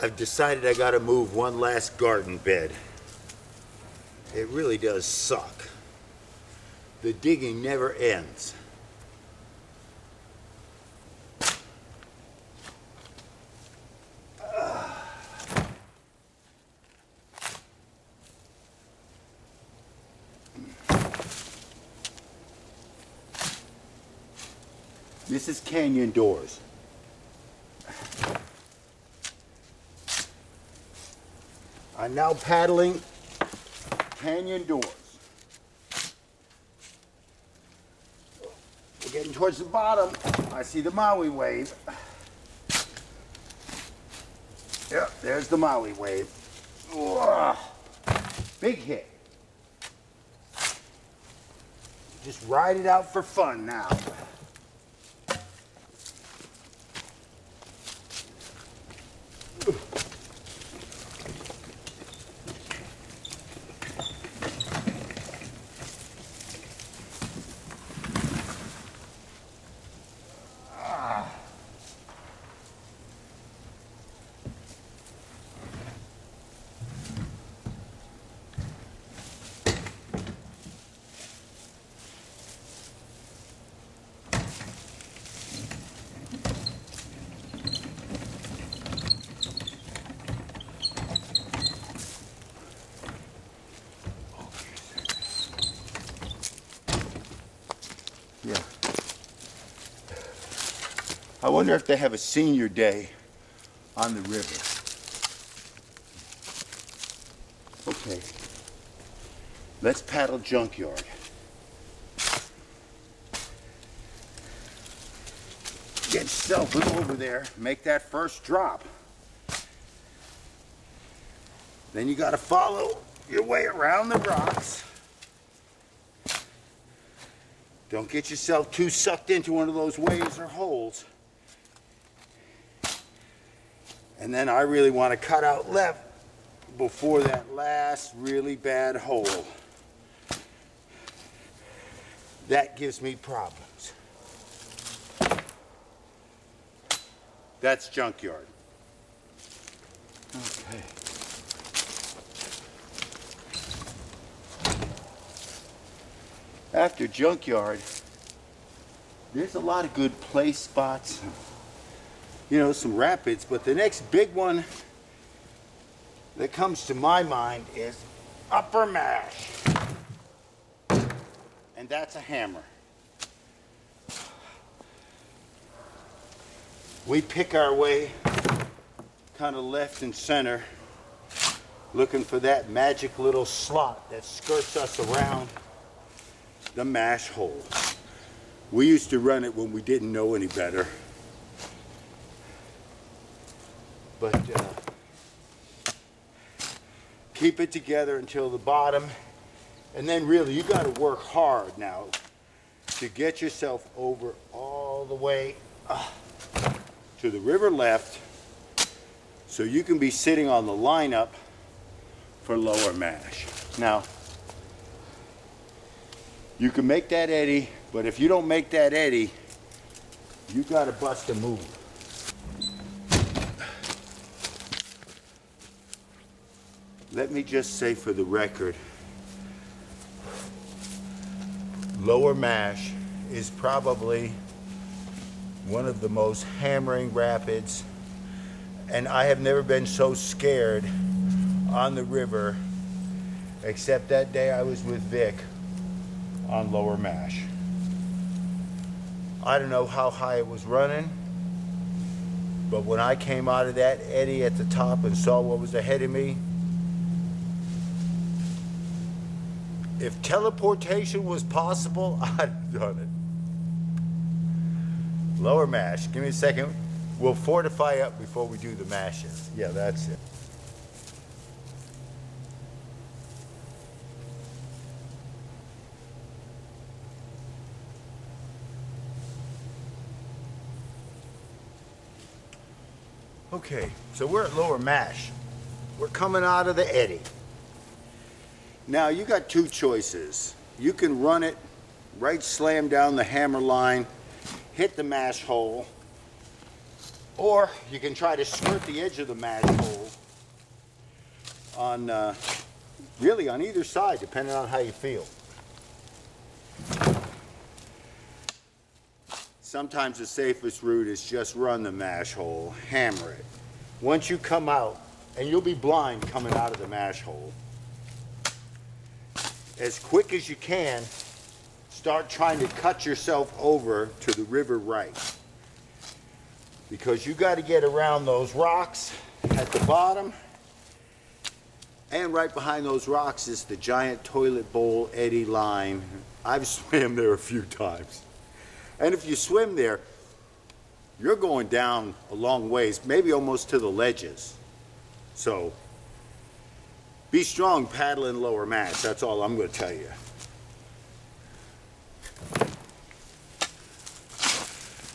I've decided I gotta move one last garden bed. It really does suck. The digging never ends. This is canyon doors. I'm now paddling canyon doors. We're getting towards the bottom. I see the Maui wave. Yep, there's the Maui wave. Whoa. Big hit. Just ride it out for fun now. Yeah. I wonder if they have a senior day on the river. Okay. Let's paddle junkyard. Get yourself over there, make that first drop. Then you gotta follow your way around the rocks. Don't get yourself too sucked into one of those waves or holes. And then I really want to cut out left before that last really bad hole. That gives me problems. That's junkyard. Okay. After junkyard, there's a lot of good play spots, you know, some rapids, but the next big one that comes to my mind is upper mash. And that's a hammer. We pick our way kind of left and center, looking for that magic little slot that skirts us around the mash hole. We used to run it when we didn't know any better. But keep it together until the bottom. And then really you got to work hard now to get yourself over all the way to the river left so you can be sitting on the lineup for lower mash. Now, you can make that eddy, but if you don't make that eddy, you gotta bust a move. Let me just say for the record, lower mash is probably one of the most hammering rapids, and I have never been so scared on the river, except that day I was with Vic on lower mash. I don't know how high it was running, but when I came out of that eddy at the top and saw what was ahead of me, if teleportation was possible, I'd have done it. Lower mash, give me a second. We'll fortify up before we do the mashes. Yeah, that's it. Okay, so we're at lower mash. We're coming out of the eddy. Now you got two choices. You can run it right slam down the hammer line, hit the mash hole, Or you can try to skirt the edge of the mash hole on, really on either side, depending on how you feel. Sometimes the safest route is just run the mash hole, hammer it. Once you come out, and you'll be blind coming out of the mash hole, as quick as you can, start trying to cut yourself over to the river right. Because you got to get around those rocks at the bottom, and right behind those rocks is the giant toilet bowl eddy line. I've swam there a few times. And if you swim there, you're going down a long ways, maybe almost to the ledges. So be strong paddling lower mash. That's all I'm going to tell you.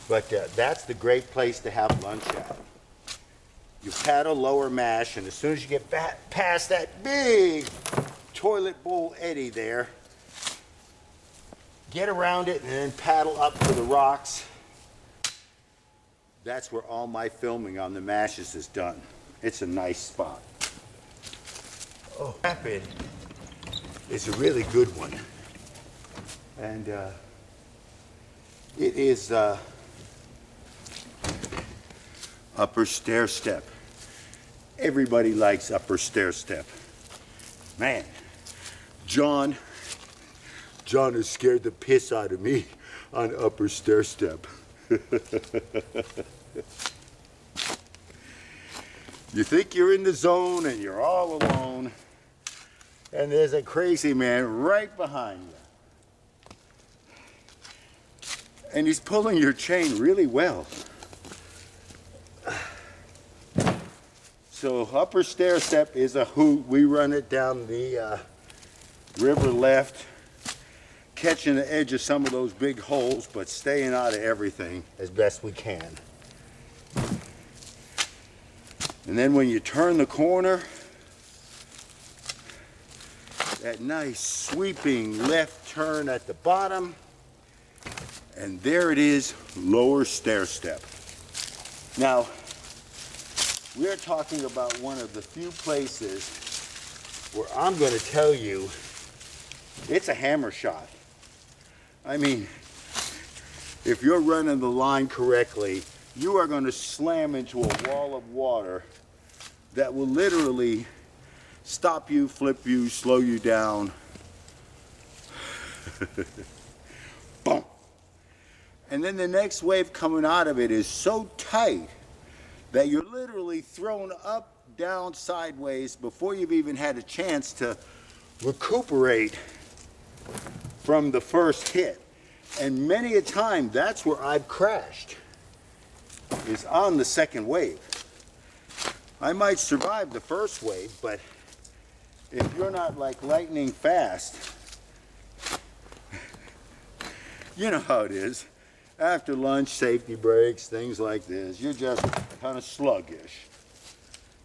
But that's the great place to have lunch at. You paddle lower mash, and as soon as you get past that big toilet bowl eddy there, get around it and then paddle up to the rocks. That's where all my filming on the mashes is done. It's a nice spot. Oh, rapid is a really good one. And it is upper stair step. Everybody likes upper stair step. Man, John has scared the piss out of me on upper stair step. You think you're in the zone and you're all alone, and there's a crazy man right behind you. And he's pulling your chain really well. So upper stair step is a hoot. We run it down the river left, catching the edge of some of those big holes, but staying out of everything as best we can. And then when you turn the corner, that nice sweeping left turn at the bottom, and there it is, lower stair step. Now, we're talking about one of the few places where I'm going to tell you it's a hammer shot. I mean, if you're running the line correctly, you are going to slam into a wall of water that will literally stop you, flip you, slow you down. Boom. And then the next wave coming out of it is so tight that you're literally thrown up, down, sideways before you've even had a chance to recuperate from the first hit. And many a time, that's where I've crashed, is on the second wave. I might survive the first wave, but if you're not like lightning fast, you know how it is. After lunch, safety breaks, things like this, you're just kind of sluggish.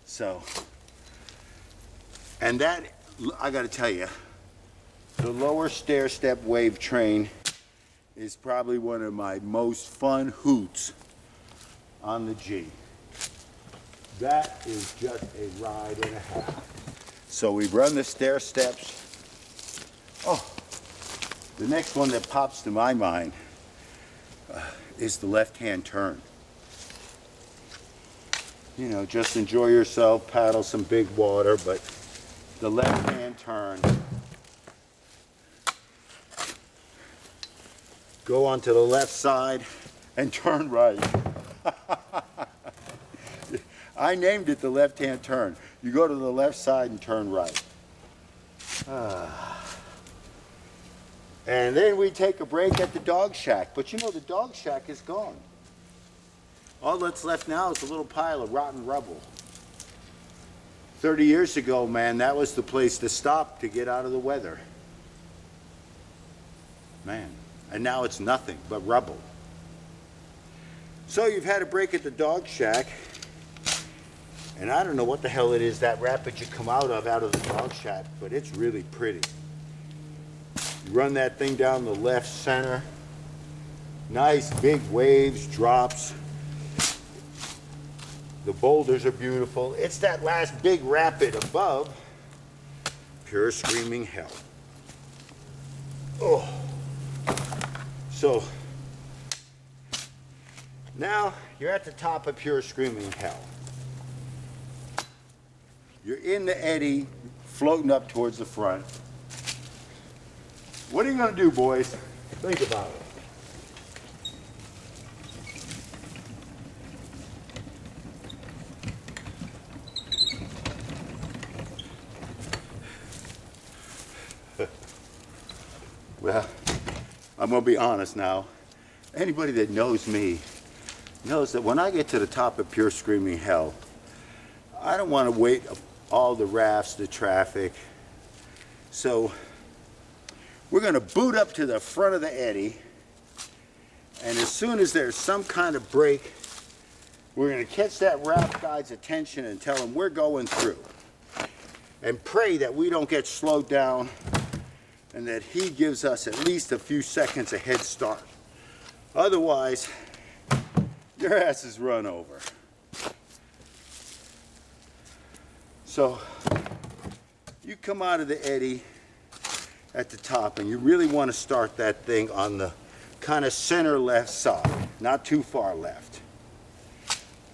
So, and that, I got to tell you, the lower stair step wave train is probably one of my most fun hoots on the G. That is just a ride and a half. So we've run the stair steps. Oh, the next one that pops to my mind is the left-hand turn. You know, just enjoy yourself, paddle some big water, but the left-hand turn. Go onto the left side and turn right. I named it the left-hand turn. You go to the left side and turn right. And then we take a break at the dog shack. But you know, the dog shack is gone. All that's left now is a little pile of rotten rubble. 30 years ago, man, that was the place to stop to get out of the weather. Man, and now it's nothing but rubble. So you've had a break at the dog shack. And I don't know what the hell it is, that rapid you come out of the dog shack, but it's really pretty. You run that thing down the left center. Nice big waves, drops. The boulders are beautiful. It's that last big rapid above, pure screaming hell. Oh. So, now you're at the top of pure screaming hell. You're in the eddy, floating up towards the front. What are you gonna do, boys? Think about it. Well, I'm gonna be honest now. Anybody that knows me knows that when I get to the top of pure screaming hell, I don't want to wait all the rafts, the traffic. So we're gonna boot up to the front of the eddy, and as soon as there's some kind of break, we're gonna catch that raft guide's attention and tell him we're going through. And pray that we don't get slowed down and that he gives us at least a few seconds a head start. Otherwise, your ass is run over. So, you come out of the eddy at the top and you really want to start that thing on the kind of center left side, not too far left.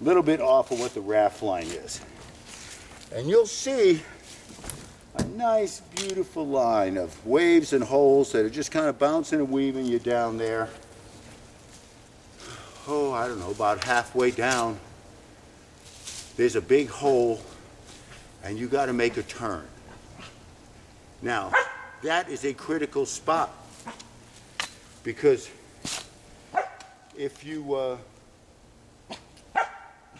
A little bit off of what the raft line is. And you'll see a nice, beautiful line of waves and holes that are just kind of bouncing and weaving you down there. Oh, I don't know, about halfway down, there's a big hole, and you got to make a turn. Now, that is a critical spot, because if you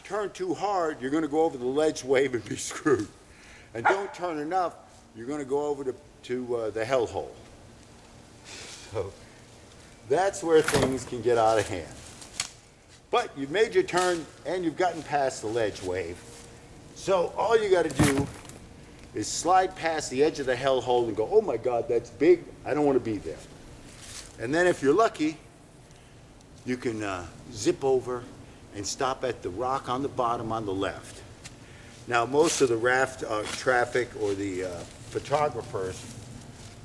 turn too hard, you're going to go over the ledge wave and be screwed. And don't turn enough, you're going to go over to the hellhole. So that's where things can get out of hand. But you've made your turn and you've gotten past the ledge wave. So all you got to do is slide past the edge of the hellhole and go, oh my God, that's big, I don't want to be there. And then if you're lucky, you can zip over and stop at the rock on the bottom on the left. Now, most of the raft traffic or the photographers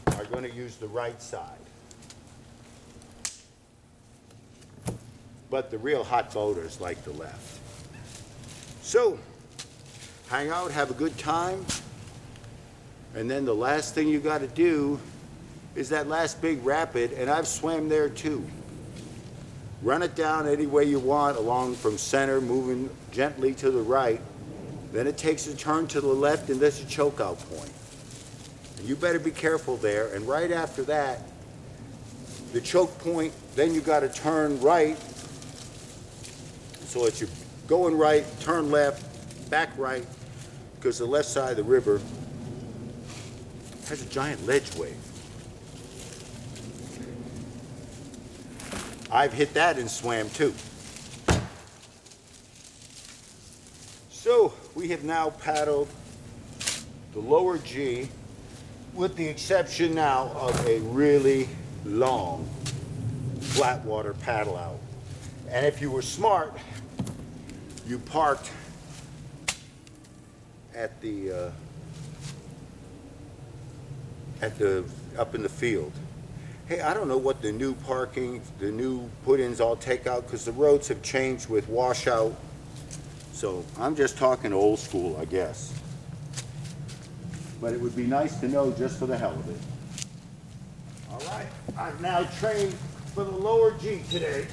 are going to use the right side. But the real hot boaters like the left. So, hang out, have a good time, and then the last thing you got to do is that last big rapid, and I've swam there too. Run it down any way you want, along from center, moving gently to the right. Then it takes a turn to the left, and there's a chokeout point. And you better be careful there. And right after that, the choke point, then you got to turn right. So it's you're going right, turn left, back right, because the left side of the river has a giant ledge wave. I've hit that and swam too. So we have now paddled the lower G, with the exception now of a really long flat water paddle out. And if you were smart, you parked at the up in the field. Hey, I don't know what the new parking, the new put-ins all take out, because the roads have changed with washout. So I'm just talking old school, I guess. But it would be nice to know just for the hell of it. All right, I've now trained for the lower G today.